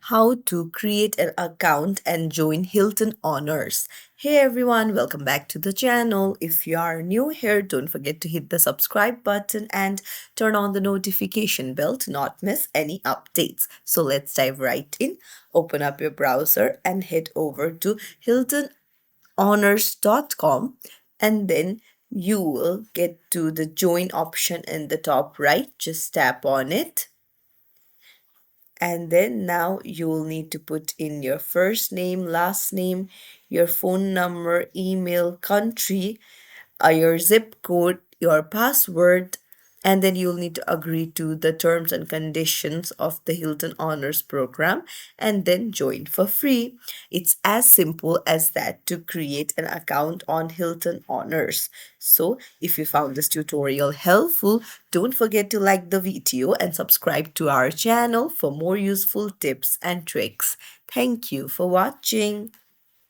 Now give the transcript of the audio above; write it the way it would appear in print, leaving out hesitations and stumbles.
how to create an account and join Hilton Honors. Hey everyone, welcome back to the channel. If you are new here, don't forget to hit the subscribe button and turn on the notification bell to not miss any updates. So let's dive right in. Open up your browser and head over to hiltonhonors.com, and then you will get to the join option in the top right. Just tap on it, and then now you will need to put in your first name, last name, your phone number, email, country, your zip code, your password, and then you'll need to agree to the terms and conditions of the Hilton Honors program and then join for free. It's as simple as that to create an account on Hilton Honors. So, if you found this tutorial helpful, don't forget to like the video and subscribe to our channel for more useful tips and tricks. Thank you for watching.